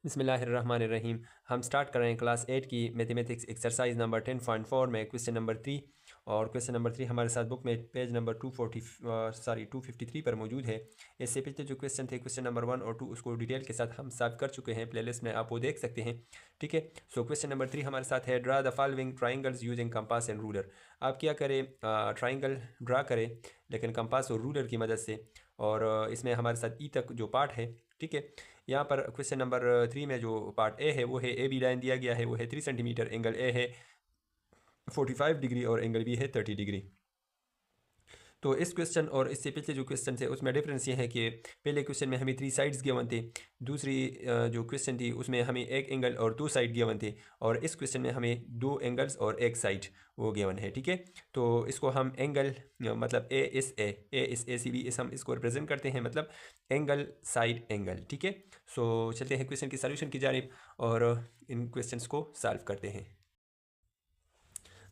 बिस्मिल्लाहिर्रहमानिर्रहीम। हम स्टार्ट कर रहे हैं क्लास 8 की मैथमेटिक्स एक्सरसाइज नंबर 10.4 में क्वेश्चन नंबर 3। और क्वेश्चन नंबर 3 हमारे साथ बुक में पेज नंबर 253 पर मौजूद है। इससे पिछले जो क्वेश्चन थे क्वेश्चन नंबर 1 और 2 उसको डिटेल के साथ हम सॉल्व कर चुके हैं, प्लेलिस्ट में आप वो देख सकते हैं। ठीक है, सो क्वेश्चन नंबर 3 हमारे साथ है draw the following triangles using compass and ruler. आप क्या करें, ट्राइंगल ड्रा करें लेकिन कंपास और रूलर की मदद से। और इसमें हमारे साथ ई तक जो पार्ट है, ठीक है, यहाँ पर क्वेश्चन नंबर 3 में जो पार्ट ए है वो है ए बी लाइन दिया गया है, वो है 3 सेंटीमीटर, एंगल ए है 45 डिग्री और एंगल बी है 30 डिग्री। तो इस क्वेश्चन और इससे पिछले जो क्वेश्चन थे उसमें डिफरेंस ये है कि पहले क्वेश्चन में हमें 3 साइड्स गिवन थे, दूसरी जो क्वेश्चन थी उसमें हमें एक एंगल और 2 साइड गिवन थे, और इस क्वेश्चन में हमें 2 एंगल्स और एक साइड वो गिवन है। ठीक है, तो इसको हम एंगल मतलब ए इस ए सी बी इस हम इसको रिप्रेजेंट करते हैं, मतलब एंगल साइड एंगल। ठीक है, सो चलते हैं क्वेश्चन की सॉल्यूशन की जानिब और इन क्वेश्चंस को सॉल्व करते हैं।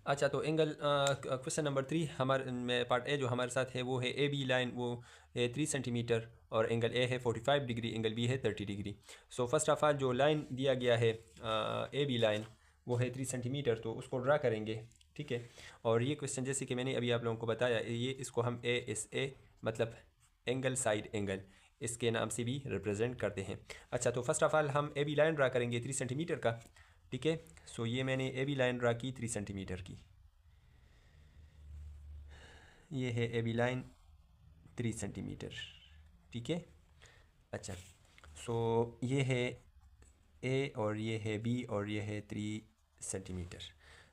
अच्छा, तो एंगल क्वेश्चन नंबर 3 हमारे में पार्ट ए जो हमारे साथ है वो है ए बी लाइन, वो है 3 सेंटीमीटर और एंगल ए है 45 डिग्री, एंगल बी है 30 degree. So first of all जो लाइन दिया गया है ए बी लाइन वो है 3 सेंटीमीटर, तो उसको ड्रा करेंगे। ठीक है, और ये क्वेश्चन जैसे कि मैंने अभी आप लोगों को बताया, ये इसको हम ए मतलब एंगल साइड एंगल इसके नाम से भी रिप्रेजेंट करते हैं। अच्छा, तो फर्स्ट ऑफ ऑल हम ए बी लाइन ड्रा करेंगे 3 सेंटीमीटर का। ठीक है, सो ये मैंने ए बी लाइन ड्रा की 3 सेंटीमीटर की, ये है ए बी लाइन 3 सेंटीमीटर। ठीक है, अच्छा, सो ये है ए और ये है बी और ये है 3 सेंटीमीटर।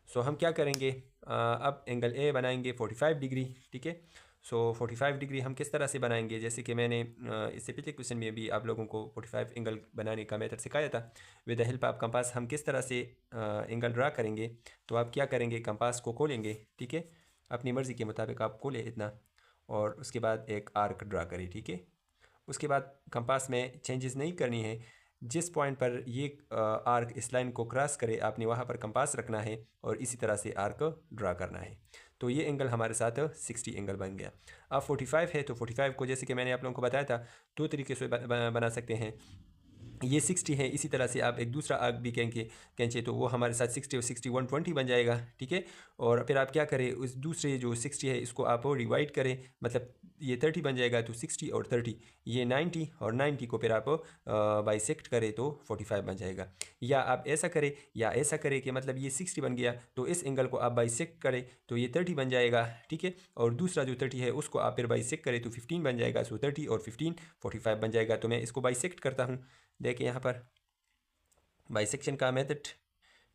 सो हम क्या करेंगे, अब एंगल ए बनाएंगे 45 डिग्री। ठीक है, सो 45 डिग्री हम किस तरह से बनाएंगे, जैसे कि मैंने इससे पिछले क्वेश्चन में भी आप लोगों को 45 एंगल बनाने का मेथड सिखाया था। With the help of compass हम किस तरह से एंगल ड्रा करेंगे। तो आप क्या करेंगे, कंपास को खोलेंगे। ठीक है, अपनी मर्ज़ी के मुताबिक आप खोलें इतना, और उसके बाद एक आर्क ड्रा करें। ठीक है, उसके बाद कंपास में चेंजेस नहीं करनी है, जिस पॉइंट पर ये आर्क इस लाइन को क्रॉस करे आपने वहाँ पर कंपास रखना है और इसी तरह से आर्क ड्रा करना है। तो ये एंगल हमारे साथ 60 एंगल बन गया। अब 45 है तो 45 को जैसे कि मैंने आप लोगों को बताया था 2 तरीके से बना सकते हैं। ये 60 है, इसी तरह से आप एक दूसरा आर्क भी खींचे तो वो हमारे साथ 60 और 60 120 बन जाएगा। ठीक है, और फिर आप क्या करें, उस दूसरे जो 60 है इसको आप डिवाइड करें, मतलब ये 30 बन जाएगा, तो 60 और 30 ये 90, और 90 को फिर आप बाइसेक्ट करें तो 45 बन जाएगा। या आप ऐसा करें या ऐसा करें कि मतलब ये 60 बन गया तो इस एंगल को आप बाइसेक्ट करें तो ये 30 बन जाएगा। ठीक है, और दूसरा जो 30 है उसको आप फिर बाइसेक्ट करें तो 15 बन जाएगा। सो 30 और 15 45 बन जाएगा। तो मैं इसको बाइसेक्ट करता हूँ, देखिए यहाँ पर बाइसेक्शन का मेथड।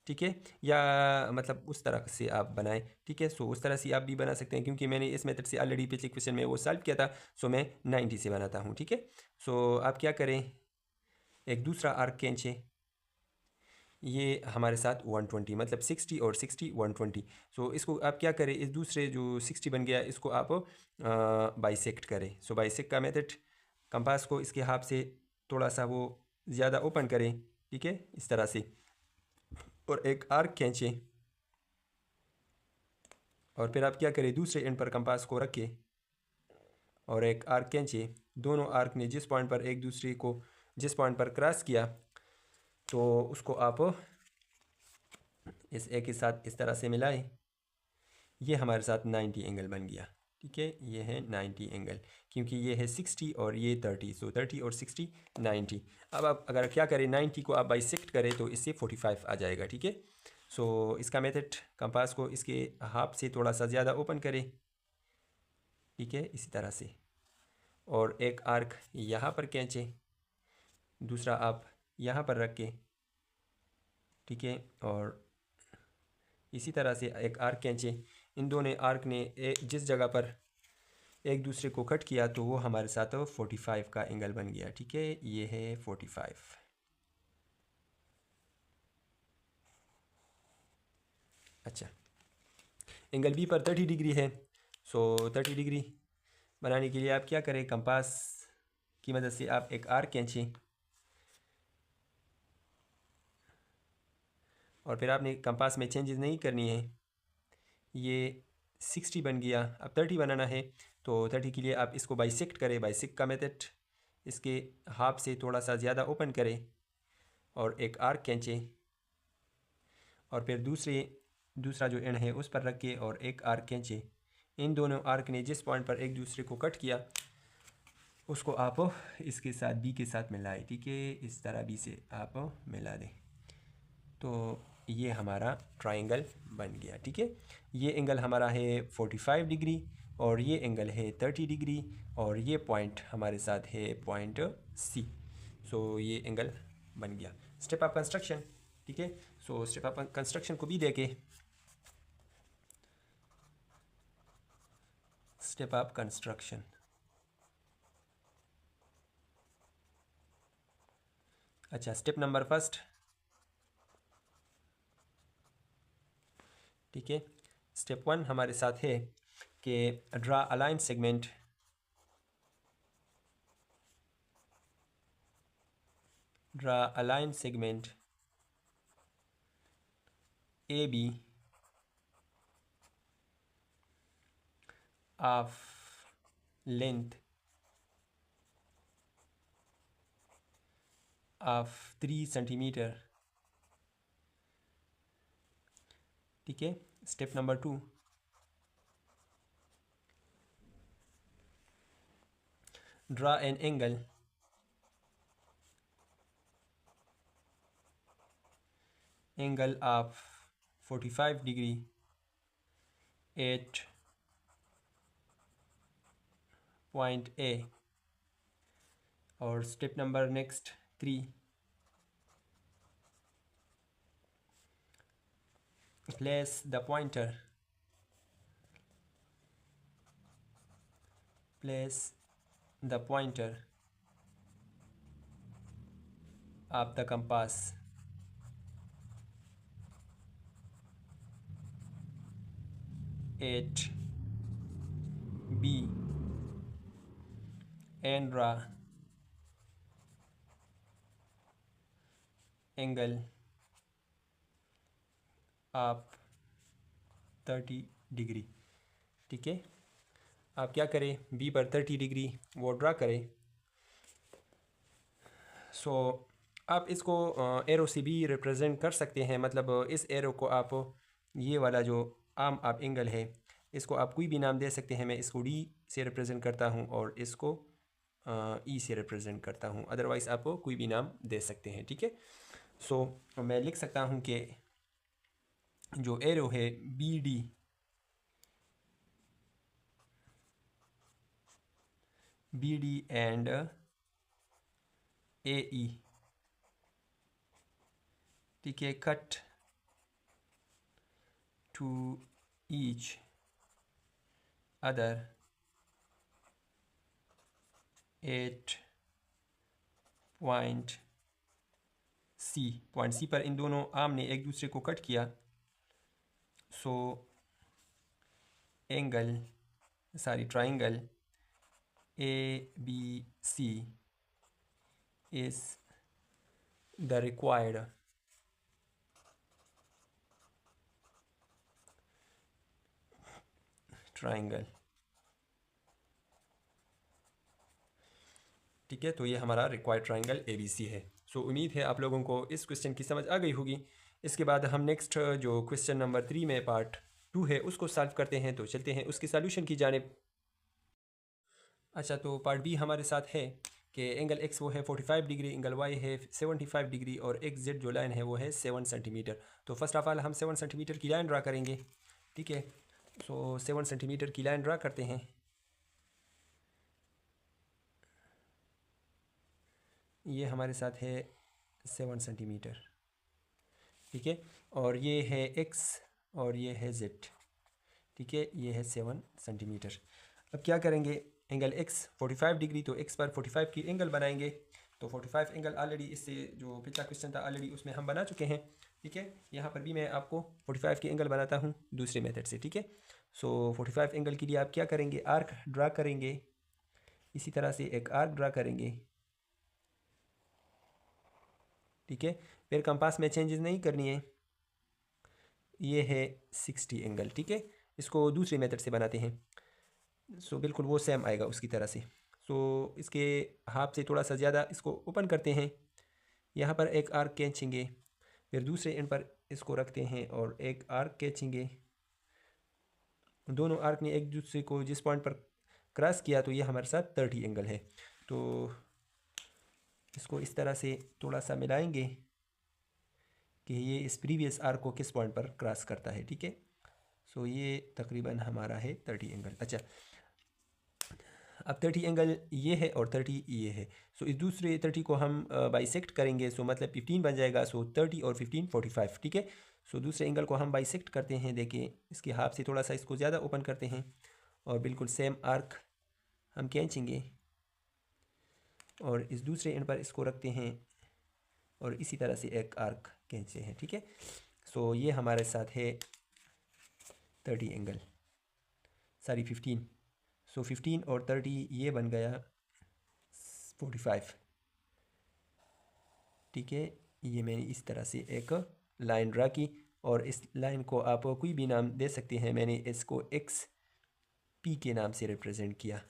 ठीक है, या मतलब उस तरह से आप बनाएं। ठीक है, सो उस तरह से आप भी बना सकते हैं, क्योंकि मैंने इस मेथड से ऑलरेडी पिछले क्वेश्चन में वो सॉल्व किया था। सो मैं 90 से बनाता हूँ। ठीक है, सो आप क्या करें, एक दूसरा आर्क खींचें, ये हमारे साथ 120 मतलब 60 और 60 120। सो इसको आप क्या करें, इस दूसरे जो 60 बन गया इसको आप बाइसेक्ट करें। सो बाइसेक्ट का मेथड, कंपास को इसके हाथ से थोड़ा सा वो ज़्यादा ओपन करें। ठीक है, इस तरह से, और एक आर्क खींचें, और फिर आप क्या करें, दूसरे एंड पर कंपास को रखें और एक आर्क खींचें। दोनों आर्क ने जिस पॉइंट पर एक दूसरे को जिस पॉइंट पर क्रॉस किया तो उसको आप इस एक के साथ इस तरह से मिलाएं। ये हमारे साथ 90 एंगल बन गया। ठीक है, ये है 90 एंगल, क्योंकि ये है 60 और ये 30। सो 30 और 60 90। अब आप अगर क्या करें, 90 को आप बाइसेक्ट करें तो इससे 45 आ जाएगा। ठीक है, सो इसका मेथड, कंपास को इसके हाफ से थोड़ा सा ज़्यादा ओपन करें। ठीक है, इसी तरह से, और एक आर्क यहाँ पर खींचें, दूसरा आप यहाँ पर रख के। ठीक है, और इसी तरह से एक आर्क खींचें। इन दोनों आर्क ने जिस जगह पर एक दूसरे को कट किया तो वो हमारे साथ 45 का एंगल बन गया। ठीक है, ये है 45। अच्छा, एंगल बी पर 30 डिग्री है। सो 30 डिग्री बनाने के लिए आप क्या करें, कंपास की मदद से आप एक आर्क खींचें, और फिर आपने कंपास में चेंजेस नहीं करनी है। ये 60 बन गया, अब 30 बनाना है तो 30 के लिए आप इसको बाइसेक्ट करें। बाइसेक्ट का मेथड, इसके हाफ से थोड़ा सा ज़्यादा ओपन करें और एक आर्क खींचें और फिर दूसरा जो एंड है उस पर रख के और एक आर्क खींचें। इन दोनों आर्क ने जिस पॉइंट पर एक दूसरे को कट किया उसको आप इसके साथ बी के साथ मिलाएं, ठीक है। इस तरह बी से आप मिला दें तो ये हमारा ट्राइंगल बन गया, ठीक है। ये एंगल हमारा है 45 डिग्री और ये एंगल है 30 डिग्री और ये पॉइंट हमारे साथ है पॉइंट सी। सो ये एंगल बन गया। स्टेप ऑफ कंस्ट्रक्शन, ठीक है। सो स्टेप ऑफ कंस्ट्रक्शन को भी देखें। स्टेप ऑफ कंस्ट्रक्शन, अच्छा स्टेप नंबर फर्स्ट, ठीक है। स्टेप 1 हमारे साथ है कि draw a line segment AB of length of 3 centimeter, ठीक है। Step number 2, draw an angle of 45 degree at point A. और step number next 3, place the pointer of the compass at B and draw angle of 30 degree, ठीक है। आप क्या करें, B पर 30 degree वो ड्रा करें। सो आप इसको एरो से भी रिप्रेजेंट कर सकते हैं, मतलब इस एरो को आप ये वाला जो आर्म ऑफ एंगल है इसको आप कोई भी नाम दे सकते हैं। मैं इसको डी से रिप्रेजेंट करता हूँ और इसको ई से रिप्रेजेंट करता हूँ, अदरवाइज़ आप कोई भी नाम दे सकते हैं, ठीक है। सो मैं लिख सकता हूँ कि जो एरो है B D and A E, ठीक है, cut to each other at point C पर इन दोनों आर्म ने एक दूसरे को कट किया। So triangle ABC is the required triangle, ठीक है। तो ये हमारा रिक्वायर्ड ट्राइंगल ABC है। सो उम्मीद है आप लोगों को इस क्वेश्चन की समझ आ गई होगी। इसके बाद हम नेक्स्ट जो क्वेश्चन नंबर 3 में पार्ट 2 है उसको सॉल्व करते हैं, तो चलते हैं उसकी सॉल्यूशन की जानिब। अच्छा, तो पार्ट बी हमारे साथ है कि एंगल एक्स वो है 45 डिग्री, एंगल वाई है 75 डिग्री और एक्स जेड जो लाइन है वो है 7 सेंटीमीटर। तो फर्स्ट ऑफ ऑल हम 7 सेंटीमीटर की लाइन ड्रा करेंगे, ठीक है। सो 7 सेंटीमीटर की लाइन ड्रा करते हैं। ये हमारे साथ है 7 सेंटीमीटर, ठीक है। और ये है एक्स और ये है जेड, ठीक है। ये है 7 सेंटीमीटर। अब क्या करेंगे, एंगल एक्स 45 डिग्री, तो एक्स पर 45 की एंगल बनाएंगे। तो 45 एंगल ऑलरेडी इससे जो पिछला क्वेश्चन था ऑलरेडी उसमें हम बना चुके हैं, ठीक है। यहाँ पर भी मैं आपको 45 की एंगल बनाता हूँ दूसरे मेथड से, ठीक है। सो 45 एंगल के लिए आप क्या करेंगे, आर्क ड्रा करेंगे। इसी तरह से एक आर्क ड्रा करेंगे, ठीक है। फिर कंपास में चेंजेस नहीं करनी है। ये है 60 एंगल, ठीक है। इसको दूसरे मेथड से बनाते हैं। सो बिल्कुल वो सेम आएगा उसकी तरह से। सो इसके हाफ से थोड़ा सा ज़्यादा इसको ओपन करते हैं, यहाँ पर एक आर्क खींचेंगे, फिर दूसरे एंड पर इसको रखते हैं और एक आर्क खींचेंगे। दोनों आर्क ने एक दूसरे को जिस पॉइंट पर क्रॉस किया तो ये हमारे साथ 30 एंगल है। तो इसको इस तरह से थोड़ा सा मिलाएंगे कि ये इस प्रीवियस आर्क को किस पॉइंट पर क्रॉस करता है, ठीक है। सो ये तकरीबन हमारा है 30 एंगल। अच्छा, अब 30 एंगल ये है और 30 ये है। सो इस दूसरे 30 को हम बाइसेक्ट करेंगे, सो मतलब 15 बन जाएगा। सो 30 और 15 45, ठीक है। सो दूसरे एंगल को हम बाइसेक्ट करते हैं, देखिए इसके हाफ से थोड़ा सा इसको ज़्यादा ओपन करते हैं और बिल्कुल सेम आर्क हम खींचेंगे और इस दूसरे एंड पर इसको रखते हैं और इसी तरह से एक आर्क खींचते हैं, ठीक है। सो ये हमारे साथ है 30 एंगल, सॉरी 15। सो 15 और 30 ये बन गया 45, ठीक है। ये मैंने इस तरह से एक लाइन ड्रा की और इस लाइन को आप कोई भी नाम दे सकते हैं। मैंने इसको एक्स पी के नाम से रिप्रेजेंट किया,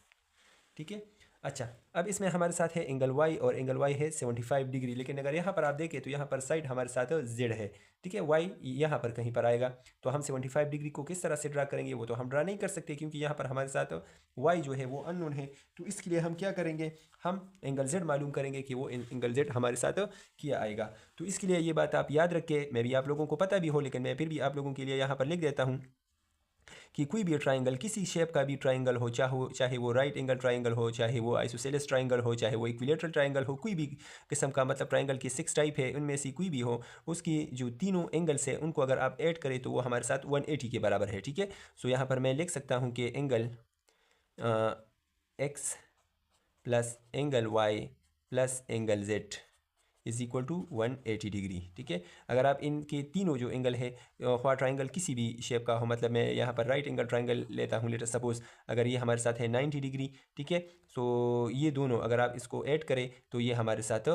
ठीक है। अच्छा, अब इसमें हमारे साथ है एंगल वाई और एंगल वाई है 75 डिग्री। लेकिन अगर यहाँ पर आप देखें तो यहाँ पर साइड हमारे साथ जेड है, ठीक है। वाई यहाँ पर कहीं पर आएगा, तो हम 75 डिग्री को किस तरह से ड्रा करेंगे वो तो हम ड्रा नहीं कर सकते क्योंकि यहाँ पर हमारे साथ वाई जो है वो अननोन है। तो इसके लिए हम क्या करेंगे, हम एंगल जेड मालूम करेंगे कि वो एंगल जेड हमारे साथ किया आएगा। तो इसके लिए ये बात आप याद रखें, मैं भी आप लोगों को पता भी हो लेकिन मैं फिर भी आप लोगों के लिए यहाँ पर लिख देता हूँ कि कोई भी ट्राइंगल, किसी शेप का भी ट्राइंगल हो, चाहे वो राइट एंगल ट्राइंगल हो, चाहे वो आइसोसेलेस ट्राइंगल हो, चाहे वो इक्विलेटरल ट्राइंगल हो, कोई भी किस्म का, मतलब ट्राइंगल की 6 टाइप है, उनमें से कोई भी हो, उसकी जो तीनों एंगल्स है उनको अगर आप ऐड करें तो वो हमारे साथ 180 के बराबर है, ठीक है। सो यहाँ पर मैं लिख सकता हूँ कि angle X plus angle Y plus angle Z is equal to 180 degree, ठीक है। अगर आप इनके तीनों जो एंगल है ख्वाह ट्राइंगल किसी भी शेप का हो, मतलब मैं यहाँ पर राइट एंगल ट्राइंगल लेता हूँ, लेटर सपोज अगर ये हमारे साथ है 90 डिग्री, ठीक है। सो ये दोनों अगर आप इसको ऐड करें तो ये हमारे साथ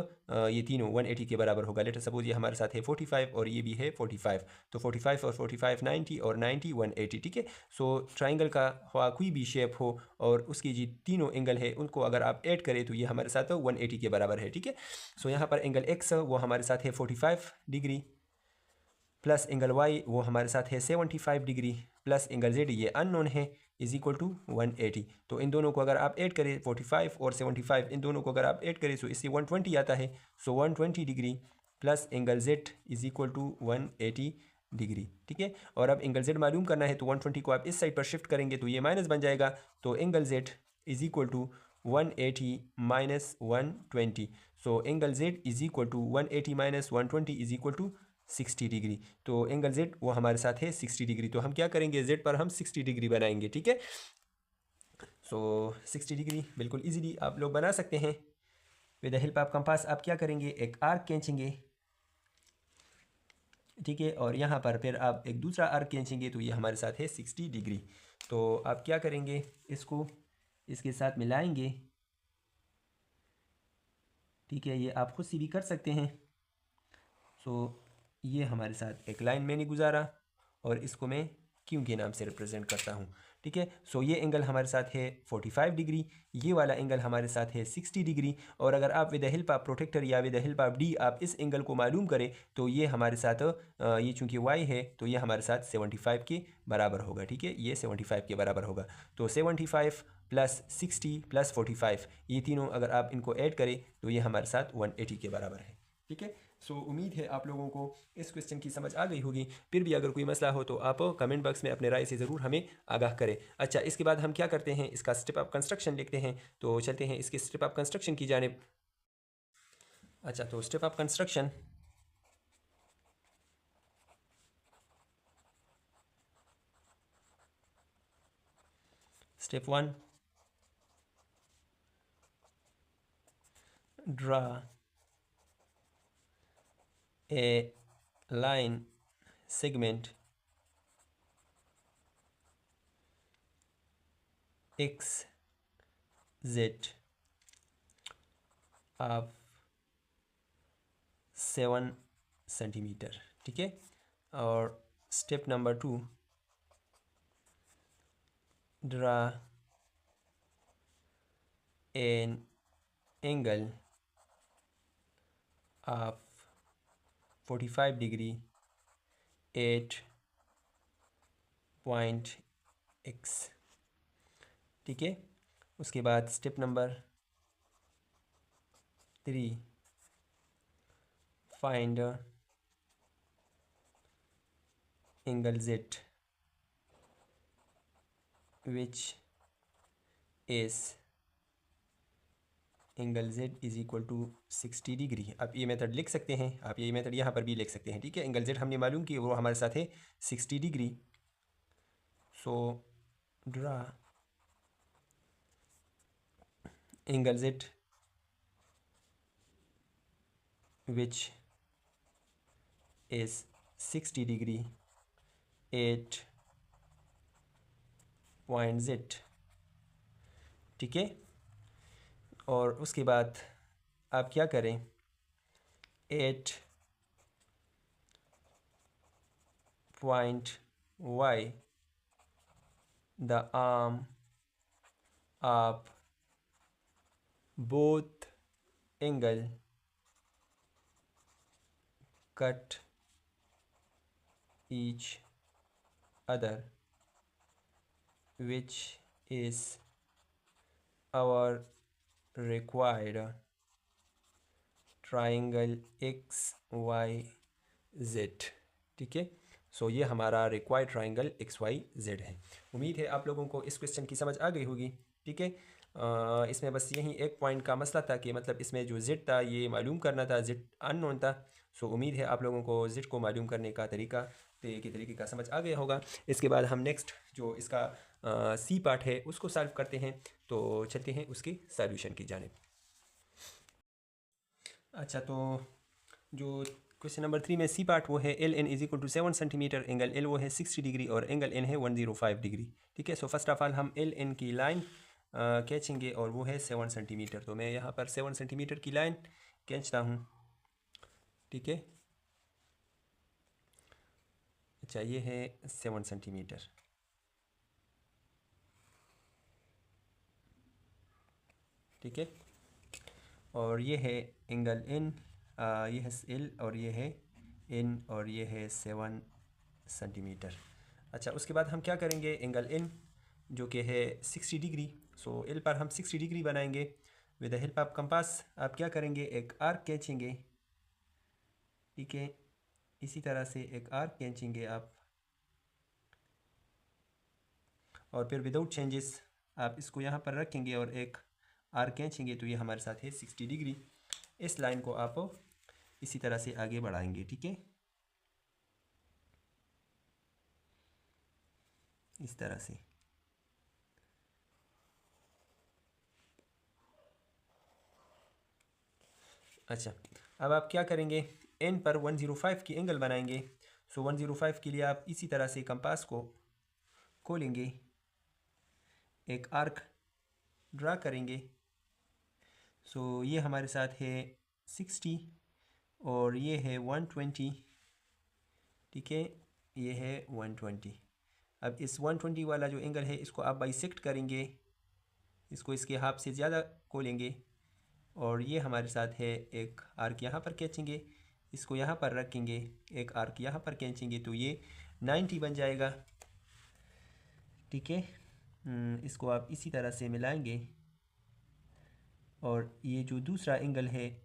ये तीनों 180 के बराबर होगा। लेटर सपोज ये हमारे साथ है 45 और ये भी है 45, तो 45 और 45 90 और 90 180, ठीक है। सो ट्राइंगल का ख्वाह कोई भी शेप हो और उसकी जी तीनों एंगल है उनको अगर आप ऐड करें तो ये हमारे साथ 180 के बराबर है, ठीक है। सो यहाँ पर एंगल एक्स वो हमारे साथ है 45 डिग्री प्लस एंगल वाई वो हमारे साथ है 75 डिग्री प्लस एंगल जेड ये अननोन है इज इक्वल टू 180। तो इन दोनों को अगर आप ऐड करें 45 और 75, इन दोनों को अगर आप ऐड करें तो इससे 120 आता है। So 120 degree plus angle Z is equal to 180 degree, ठीक है। और अब एंगल जेड मालूम करना है तो 120 को आप इस साइड पर शिफ्ट करेंगे तो ये माइनस बन जाएगा। तो angle Z is equal to 180 minus 120। So angle Z is equal to 180 minus 120 is equal to 60 degree. तो एंगल जेड वो हमारे साथ है 60 डिग्री। तो हम क्या करेंगे, जेड पर हम 60 डिग्री बनाएंगे, ठीक है। सो 60 डिग्री बिल्कुल इजीली आप लोग बना सकते हैं। With the help of compass आप क्या करेंगे, एक आर्क खींचेंगे, ठीक है। और यहाँ पर फिर आप एक दूसरा आर्क खींचेंगे तो ये हमारे साथ है 60 डिग्री। तो आप क्या करेंगे, इसको इसके साथ मिलाएंगे, ठीक है। ये आप खुद से भी कर सकते हैं। सो ये हमारे साथ एक लाइन मैंने गुजारा और इसको मैं क्यों के नाम से रिप्रेजेंट करता हूँ, ठीक है। सो ये एंगल हमारे साथ है 45 डिग्री, ये वाला एंगल हमारे साथ है 60 डिग्री। और अगर आप with the help of protractor या with the help of D आप इस एंगल को मालूम करें तो ये हमारे साथ ये चूँकि वाई है तो ये हमारे साथ 75 के बराबर होगा, ठीक है। ये 75 के बराबर होगा। तो 75 प्लस 60 प्लस 45 ये तीनों अगर आप इनको ऐड करें तो ये हमारे साथ 180 के बराबर है, ठीक है। सो उम्मीद है आप लोगों को इस क्वेश्चन की समझ आ गई होगी। फिर भी अगर कोई मसला हो तो आप कमेंट बॉक्स में अपने राय से ज़रूर हमें आगाह करें। अच्छा, इसके बाद हम क्या करते हैं, इसका स्टेप ऑफ कंस्ट्रक्शन लिखते हैं। तो चलते हैं इसके स्टेप ऑफ कंस्ट्रक्शन की जानिब। अच्छा, तो step of construction, step 1, draw a line segment x z of 7 centimetre, ठीक है। और step number 2, draw an angle of 45 degree 8.x, ठीक है। उसके बाद step number 3, find angle Z which is angle Z is equal to 60 degree. आप ये method लिख सकते हैं, आप ये मेथड यहाँ पर भी लिख सकते हैं, ठीक है। एंगल Z हमने मालूम कि वो हमारे साथ है 60 degree. So draw angle Z which is 60 degree 8.Z, ठीक है। और उसके बाद आप क्या करें, 8.y the arm of both angle cut each other which is our required triangle XYZ, ठीक है। सो ये हमारा रिक्वायर्ड ट्राइंगल XYZ है। उम्मीद है आप लोगों को इस क्वेश्चन की समझ आ गई होगी, ठीक है। इसमें बस यही एक पॉइंट का मसला था कि मतलब इसमें जो Z था ये मालूम करना था, Z अननोन था। सो उम्मीद है आप लोगों को Z को मालूम करने का तरीके का समझ आ गया होगा। इसके बाद हम नेक्स्ट जो इसका C पार्ट है उसको सॉल्व करते हैं, तो चलते हैं उसकी सॉल्यूशन की जानिब। अच्छा, तो जो क्वेश्चन नंबर 3 में C पार्ट वो है L N is equal to 7 centimetre, angle L वो है 60 डिग्री और एंगल N है 105 डिग्री, ठीक है। सो फर्स्ट ऑफ ऑल हम एल एन की लाइन खींचेंगे और वो है 7 सेंटीमीटर। तो मैं यहाँ पर 7 सेंटीमीटर की लाइन खींचता हूँ, ठीक है। अच्छा, ये है 7 सेंटीमीटर, ठीक है। और ये है एंगल N, ये है L और ये है N और ये है 7 सेंटीमीटर। अच्छा, उसके बाद हम क्या करेंगे, एंगल N जो कि है 60 डिग्री, सो L पर हम 60 डिग्री बनाएंगे with the help of compass. आप क्या करेंगे, एक आर्क खींचेंगे, ठीक है। इसी तरह से एक आर्क खींचेंगे आप, और फिर विदाउट चेंजेस आप इसको यहाँ पर रखेंगे और एक आर्क खींचेंगे, तो ये हमारे साथ है 60 डिग्री। इस लाइन को आप इसी तरह से आगे बढ़ाएंगे, ठीक है, इस तरह से। अच्छा, अब आप क्या करेंगे, एन पर 105 की एंगल बनाएंगे। सो 105 के लिए आप इसी तरह से कंपास को खोलेंगे, एक आर्क ड्रा करेंगे। सो ये हमारे साथ है 60 और ये है 120, ठीक है, ये है 120। अब इस 120 वाला जो एंगल है इसको आप बाइसेक्ट करेंगे, इसको इसके हाफ से ज़्यादा खोलेंगे और ये हमारे साथ है एक आर्क यहाँ पर खींचेंगे, इसको यहाँ पर रखेंगे, एक आर्क यहाँ पर खींचेंगे, तो ये 90 बन जाएगा, ठीक है। इसको आप इसी तरह से मिलाएंगे और ये जो दूसरा एंगल है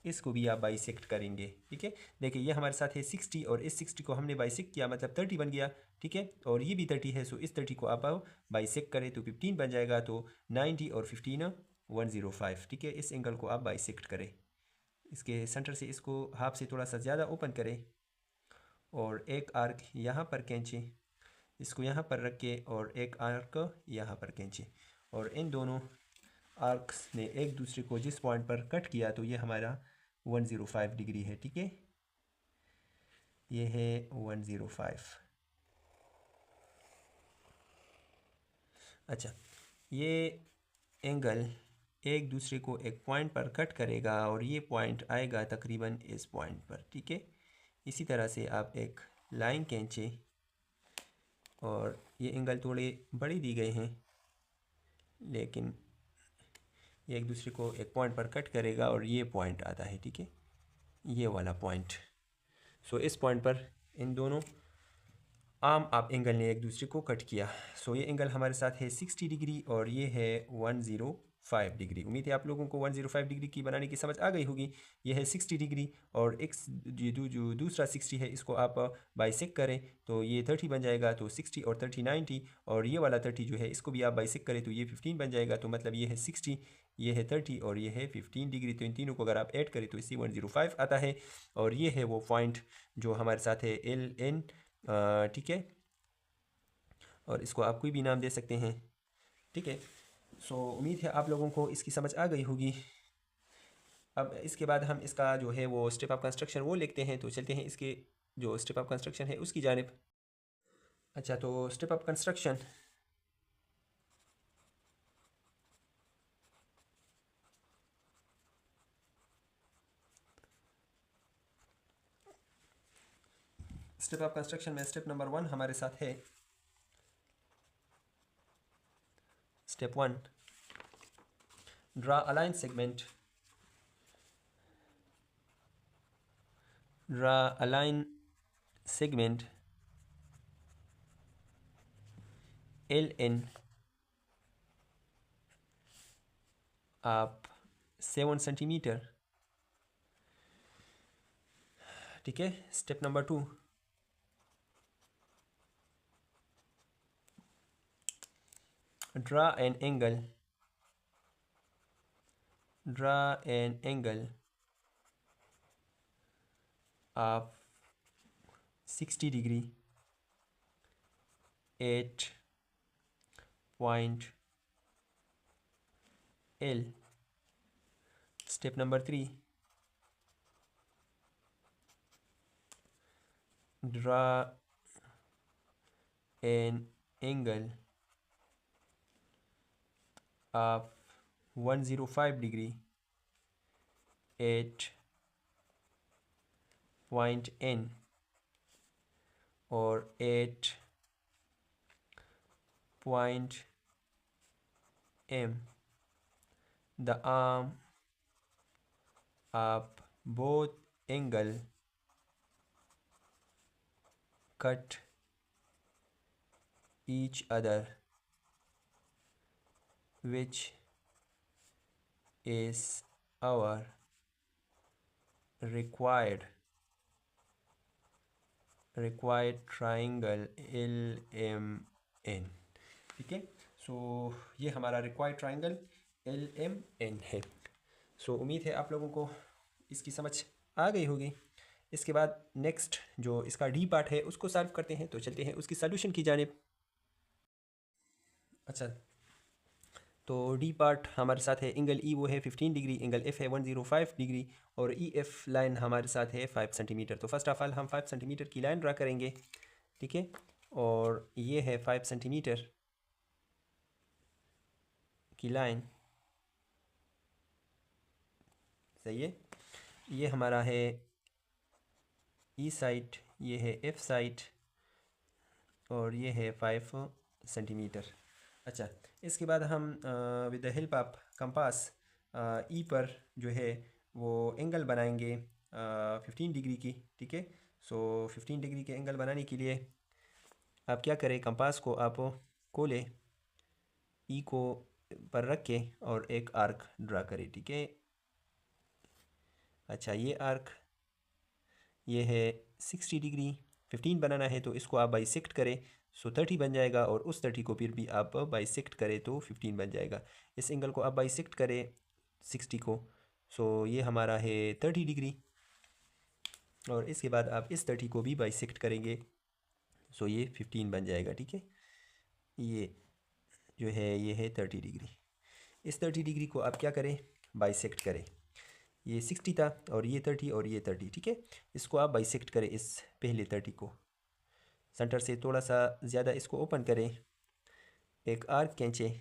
इसको भी आप बाइसेक्ट करेंगे, ठीक है। देखिए ये हमारे साथ है 60 और इस 60 को हमने बाइसेक्ट किया, मतलब 30 बन गया, ठीक है। और ये भी 30 है, सो इस 30 को आप बाइसेक्ट करें तो 15 बन जाएगा। तो 90 और 15 105, ठीक है। इस एंगल को आप बाइसेक्ट करें, इसके सेंटर से इसको हाफ से थोड़ा सा ज़्यादा ओपन करें और एक आर्क यहाँ पर खींचें, इसको यहाँ पर रख के और एक आर्क यहाँ पर खींचें, और इन दोनों आर्क्स ने एक दूसरे को जिस पॉइंट पर कट किया तो ये हमारा 105 डिग्री है, ठीक है। ये है 105। अच्छा, ये एंगल एक दूसरे को एक पॉइंट पर कट करेगा और ये पॉइंट आएगा तकरीबन इस पॉइंट पर, ठीक है। इसी तरह से आप एक लाइन खींचें और ये एंगल थोड़े बड़े दी गए हैं लेकिन ये एक दूसरे को एक पॉइंट पर कट करेगा और ये पॉइंट आता है, ठीक है। ये वाला पॉइंट। सो इस पॉइंट पर इन दोनों आर्म ऑफ एंगल ने एक दूसरे को कट किया। सो ये एंगल हमारे साथ है 60 डिग्री और ये है 105 डिग्री। उम्मीद है आप लोगों को 105 डिग्री की बनाने की समझ आ गई होगी। ये है 60 डिग्री और एक जो दूसरा 60 है इसको आप बाइसेक करें तो ये 30 बन जाएगा। तो 60 और 30 90 और ये वाला 30 जो है इसको भी आप बाइसेक करें तो ये 15 बन जाएगा। तो मतलब ये है 60, ये है 30 और ये है 15 डिग्री। तो इन तीनों को अगर आप ऐड करें तो इससे 105 आता है। और ये है वो पॉइंट जो हमारे साथ है LN, ठीक है। और इसको आप कोई भी नाम दे सकते हैं, ठीक है। सो उम्मीद है आप लोगों को इसकी समझ आ गई होगी। अब इसके बाद हम इसका जो है वो स्टेप ऑफ कंस्ट्रक्शन वो लिखते हैं। तो चलते हैं इसके जो स्टेप ऑफ कंस्ट्रक्शन है उसकी जानिब। अच्छा, तो step of construction, step of construction में स्टेप नंबर 1 हमारे साथ है। Step 1, draw a line segment, draw a line segment LN आप 7 सेंटीमीटर, ठीक है। Step number 2, draw an angle, draw an angle of 60 degree at point L. Step number 3, draw an angle of 105 degree at point N or at point M. The arm of both angle cut each other, which is our required triangle LMN, ठीक है। सो ये हमारा required triangle LMN है। सो उम्मीद है आप लोगों को इसकी समझ आ गई होगी। इसके बाद नेक्स्ट जो इसका डी पार्ट है उसको सॉल्व करते हैं। तो चलते हैं उसकी सॉल्यूशन की जानिब। अच्छा, तो डी पार्ट हमारे साथ है एंगल ई वो है 15 डिग्री, एंगल एफ है 105 डिग्री और ई एफ लाइन हमारे साथ है 5 सेंटीमीटर। तो फर्स्ट ऑफ ऑल हम 5 सेंटीमीटर की लाइन ड्रा करेंगे, ठीक है। और ये है 5 सेंटीमीटर की लाइन, सही है। ये हमारा है ई साइड, ये है एफ साइड और ये है 5 सेंटीमीटर। अच्छा, इसके बाद हम with the help of compass E पर जो है वो एंगल बनाएंगे 15 डिग्री की, ठीक है। सो 15 डिग्री के एंगल बनाने के लिए आप क्या करें, कंपास को आप खोलें, ई को पर रख के और एक आर्क ड्रा करें, ठीक है। अच्छा, ये आर्क ये है 60 डिग्री, 15 बनाना है तो इसको आप बाइसेक्ट करें। सो 30 बन जाएगा और उस 30 को फिर भी आप बाइसेक्ट करें तो 15 बन जाएगा। इस एंगल को आप बाइसेक्ट करें 60 को, सो ये हमारा है 30 डिग्री। और इसके बाद आप इस 30 को भी बाइसेक्ट करेंगे, सो ये 15 बन जाएगा, ठीक है। ये जो है ये है 30 डिग्री। इस 30 डिग्री को आप क्या करें, बाइसेक्ट करें। ये 60 था और ये 30 और ये 30, ठीक है। इसको आप बाइसेक्ट करें, इस पहले 30 को सेंटर से थोड़ा सा ज़्यादा इसको ओपन करें, एक आर्क खींचें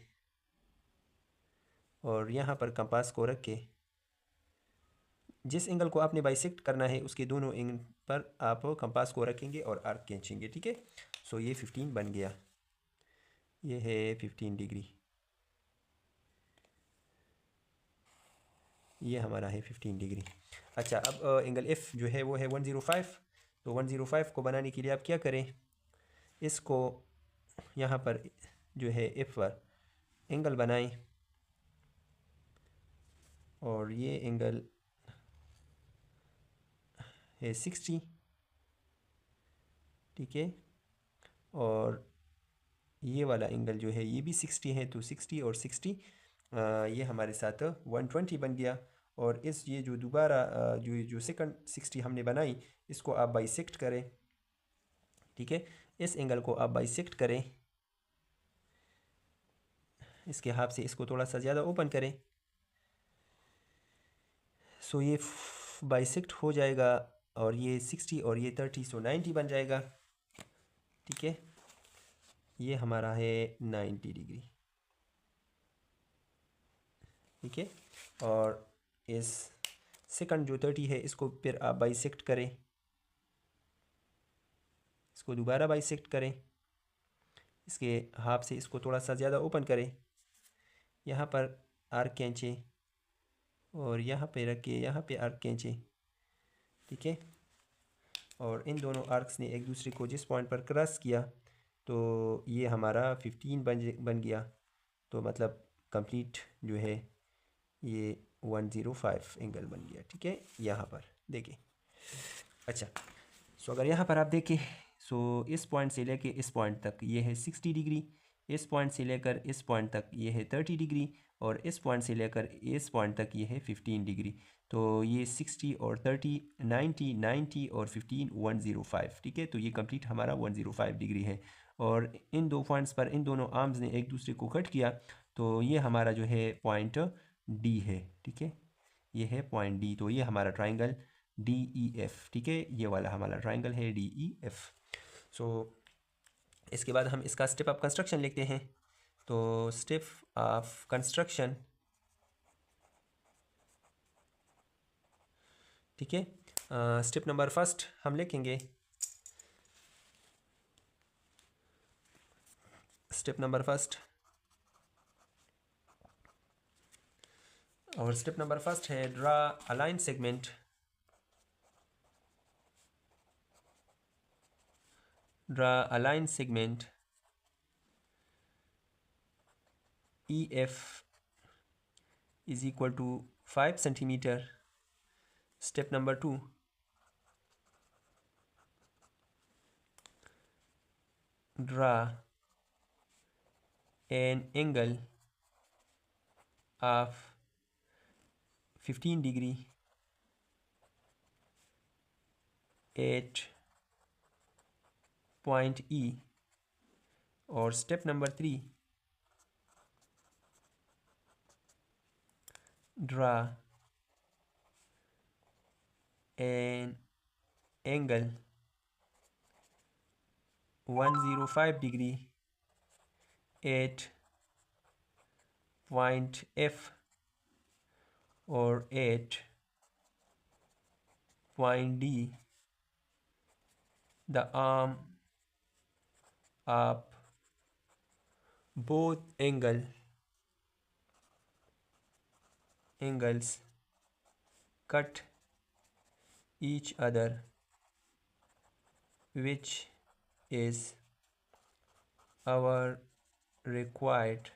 और यहाँ पर कंपास को रख के जिस एंगल को आपने बाइसेक्ट करना है उसके दोनों एंगल पर आप कंपास को रखेंगे और आर्क खींचेंगे, ठीक है। सो ये 15 बन गया, ये है 15 डिग्री, ये हमारा है 15 डिग्री। अच्छा, अब एंगल एफ जो है वो है 105। तो 105 को बनाने के लिए आप क्या करें, इसको यहाँ पर जो है एफ पर एंगल बनाएं और ये एंगल है 60, ठीक है, और ये वाला एंगल जो है ये भी 60 है। तो 60 और 60 ये हमारे साथ 120 बन गया। और इस ये जो दोबारा जो सेकंड 60 हमने बनाई, इसको आप बाइसेक्ट करें, ठीक है, इस एंगल को आप बाइसेक्ट करें, इसके हाफ से इसको थोड़ा सा ज़्यादा ओपन करें। सो ये बाइसेक्ट हो जाएगा और ये 60 और ये 30, सो 90 बन जाएगा, ठीक है। ये हमारा है 90 डिग्री, ठीक है। और इस सेकंड जो 30 है इसको फिर आप बाइसेक्ट करें, इसको दोबारा बाइसेक्ट करें, इसके हाफ से इसको थोड़ा सा ज़्यादा ओपन करें, यहाँ पर आर्क खींचें और यहाँ पे रख के यहाँ पे आर्क खींचें, ठीक है। और इन दोनों आर्क्स ने एक दूसरे को जिस पॉइंट पर क्रॉस किया तो ये हमारा 15 बन गया। तो मतलब कंप्लीट जो है ये 105 एंगल बन गया, ठीक है, यहाँ पर देखिए। अच्छा, सो अगर यहाँ पर आप देखें, सो इस पॉइंट से लेके इस पॉइंट तक ये है 60 डिग्री, इस पॉइंट से लेकर इस पॉइंट तक ये है 30 डिग्री, और इस पॉइंट से लेकर इस पॉइंट तक ये है 15 डिग्री। तो ये 60 और 30 90 90 और 15 105, ठीक है। तो ये कंप्लीट हमारा 105 डिग्री है। और इन दो पॉइंट्स पर इन दोनों आर्म्स ने एक दूसरे को कट किया, तो ये हमारा जो है पॉइंट डी है, ठीक है, ये है पॉइंट डी। तो ये हमारा ट्राइंगल डी ई एफ, ठीक है, ये वाला हमारा ट्राइंगल है डी ई एफ। सो इसके बाद हम इसका स्टेप ऑफ कंस्ट्रक्शन लिखते हैं। तो स्टेप ऑफ कंस्ट्रक्शन, ठीक है, स्टेप नंबर फर्स्ट हम लिखेंगे, स्टेप नंबर फर्स्ट, और स्टेप नंबर फर्स्ट है draw a line segment, draw a line segment EF is equal to 5 centimeter. Step number 2, draw an angle of 15 degree at point E. और step number 3, draw an angle 105 degree at point F or at point D. The arm of both angles cut each other, which is our required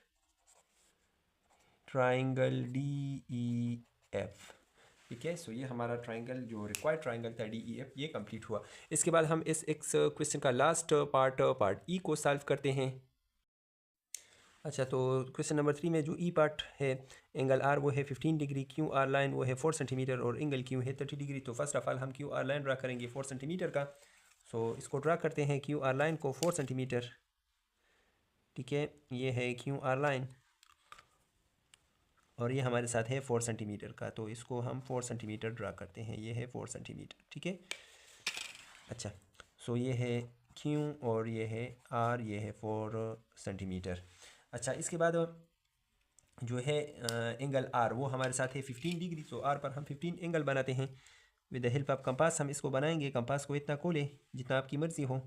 triangle DEF, ठीक है। सो ये हमारा triangle जो required triangle था DEF, ये complete हुआ। इसके बाद हम इस एक क्वेश्चन का लास्ट पार्ट ई को सॉल्व करते हैं। अच्छा, तो क्वेश्चन नंबर 3 में जो ई पार्ट है, एंगल आर वो है 15 डिग्री, क्यू आर लाइन वो है 4 सेंटीमीटर और एंगल क्यू है 30 डिग्री। तो फर्स्ट ऑफ ऑल हम क्यू आर लाइन ड्रा करेंगे 4 सेंटीमीटर का। सो इसको ड्रा करते हैं, क्यू आर लाइन को 4 सेंटीमीटर, ठीक है, ये है क्यू आर लाइन और ये हमारे साथ है 4 सेंटीमीटर का। तो इसको हम 4 सेंटीमीटर ड्रा करते हैं, ये है 4 सेंटीमीटर, ठीक है। अच्छा, सो ये है क्यू और ये है आर, ये है 4 सेंटीमीटर। अच्छा, इसके बाद जो है एंगल आर वो हमारे साथ है 15 डिग्री। तो आर पर हम 15 एंगल बनाते हैं with the help of compass. हम इसको बनाएंगे, कंपास को इतना खोलें जितना आपकी मर्ज़ी हो,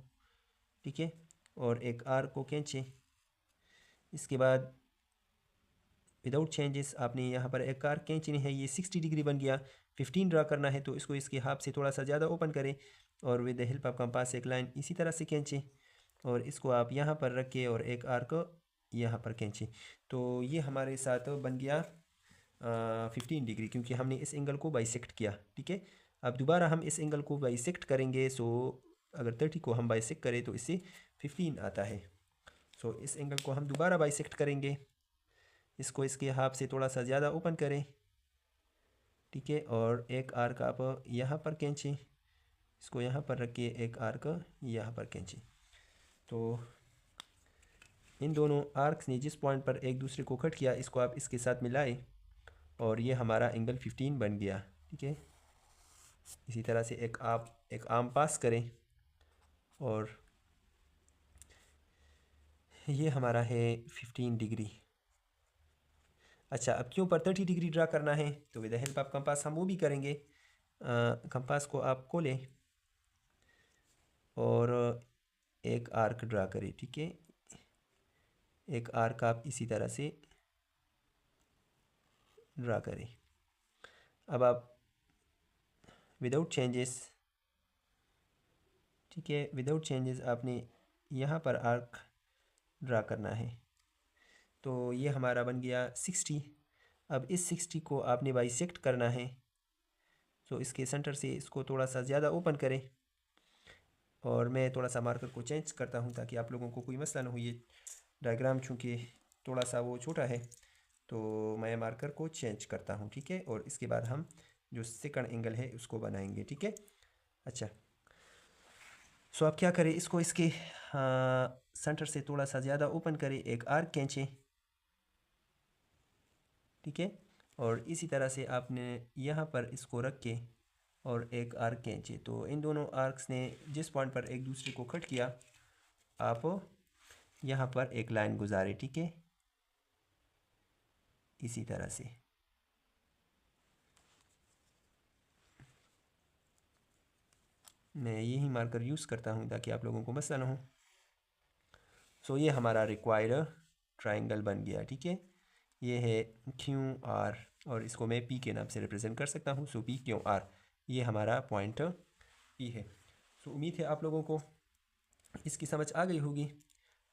ठीक है, और एक आर को खींचें। इसके बाद विदाउट चेंजेस आपने यहाँ पर एक आर खींचनी है, ये 60 डिग्री बन गया। 15 ड्रा करना है तो इसको इसके हाफ से थोड़ा सा ज़्यादा ओपन करें और with the help of compass एक लाइन इसी तरह से खींचें और इसको आप यहाँ पर रखें और एक आर्क यहाँ पर खींचें। तो ये हमारे साथ बन गया 15 डिग्री, क्योंकि हमने इस एंगल को बाइसेक्ट किया। ठीक है, अब दोबारा हम इस एंगल को बाइसेक्ट करेंगे। सो अगर 30 को हम बाइसेक्ट करें तो इससे 15 आता है। सो इस एंगल को हम दोबारा बाइसेक्ट करेंगे, इसको इसके हाफ से थोड़ा सा ज़्यादा ओपन करें। ठीक है, और एक आर्क आप यहाँ पर खींचें, इसको यहाँ पर रखिए, एक आर्क यहाँ पर खींचें। तो इन दोनों आर्क्स ने जिस पॉइंट पर एक दूसरे को कट किया इसको आप इसके साथ मिलाएं और ये हमारा एंगल 15 बन गया। ठीक है, इसी तरह से एक आर्म पास करें और ये हमारा है 15 डिग्री। अच्छा, अब क्यों पर 30 डिग्री ड्रा करना है तो with the help of compass हम वो भी करेंगे। कंपास को आप खोलें और एक आर्क ड्रा करें। ठीक है, एक आर्क आप इसी तरह से ड्रा करें। अब आप विदाउट चेंजेस, ठीक है, विदाउट चेंजेस आपने यहाँ पर आर्क ड्रा करना है। तो ये हमारा बन गया 60। अब इस 60 को आपने बाइसेक्ट करना है। तो इसके सेंटर से इसको थोड़ा सा ज़्यादा ओपन करें और मैं थोड़ा सा मार्कर को चेंज करता हूँ ताकि आप लोगों को कोई मसला ना हो। ये डायग्राम चूँकि थोड़ा सा वो छोटा है तो मैं मार्कर को चेंज करता हूँ। ठीक है, और इसके बाद हम जो सेकंड एंगल है उसको बनाएंगे। ठीक है, अच्छा, सो आप क्या करें, इसको इसके सेंटर से थोड़ा सा ज़्यादा ओपन करें, एक आर्क खींचें। ठीक है, और इसी तरह से आपने यहाँ पर इसको रख के और एक आर्क खींचे। तो इन दोनों आर्क्स ने जिस पॉइंट पर एक दूसरे को कट किया आप यहाँ पर एक लाइन गुजारे। ठीक है, इसी तरह से मैं यही मार्कर यूज़ करता हूँ ताकि आप लोगों को मसला ना हो। सो ये हमारा रिक्वायर्ड ट्राइंगल बन गया। ठीक है, ये है क्यू आर और इसको मैं पी के नाम से रिप्रेजेंट कर सकता हूँ। सो पी क्यू आर, ये हमारा पॉइंट पी है। सो उम्मीद है आप लोगों को इसकी समझ आ गई होगी।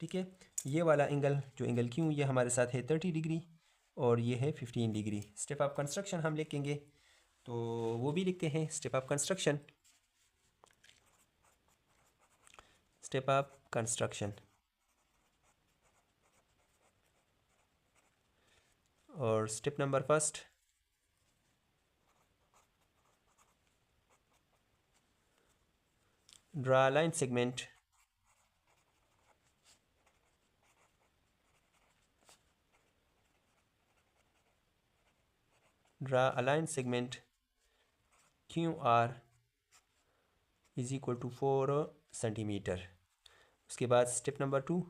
ठीक है, ये वाला एंगल जो एंगल क्यू ये हमारे साथ है 30 डिग्री और ये है 15 डिग्री। स्टेप ऑफ कंस्ट्रक्शन हम लिखेंगे तो वो भी लिखते हैं। Step of construction, step of construction, और step number first, draw line segment, draw a line segment QR is equal to 4 centimetre. उसके बाद step number 2,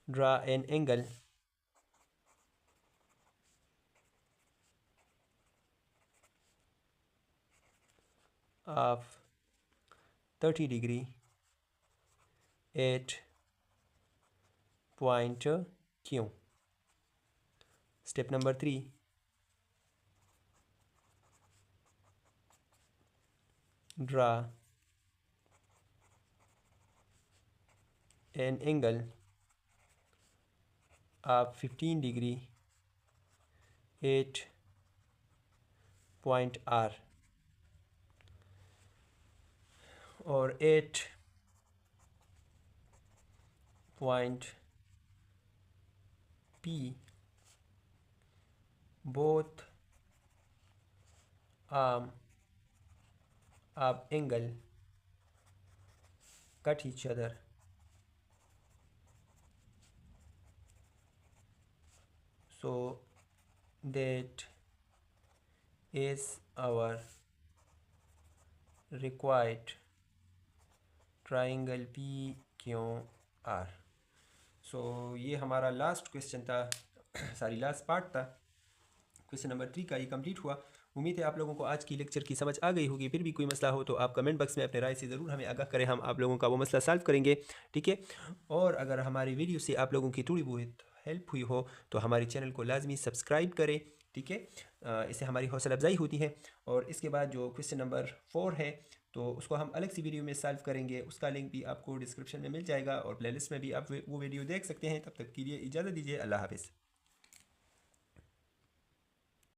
draw an angle of 30 degree at point Q। Step number 3, draw an angle of 15 degree at point R और 8 point P, both arm of angle cut each other so that is our required triangle PQR। सो ये हमारा last question था, sorry last part था। Question number 3 का ये complete हुआ। उम्मीद है आप लोगों को आज की लेक्चर की समझ आ गई होगी। फिर भी कोई मसला हो तो आप कमेंट बॉक्स में अपने राय से ज़रूर हमें आगाह करें, हम आप लोगों का वो मसला सॉल्व करेंगे। ठीक है, और अगर हमारी वीडियो से आप लोगों की थोड़ी बहुत हेल्प हुई हो तो हमारे चैनल को लाजमी सब्सक्राइब करें, ठीक है। इससे हमारी हौसला अफजाई होती है। और इसके बाद जो क्वेश्चन नंबर 4 है तो उसको हम अलग सी वीडियो में सॉल्व करेंगे, उसका लिंक भी आपको डिस्क्रिप्शन में मिल जाएगा और प्लेलिस्ट में भी आप वो वीडियो देख सकते हैं। तब तक के लिए इजाज़त दीजिए, अल्लाह हाफ़िज़।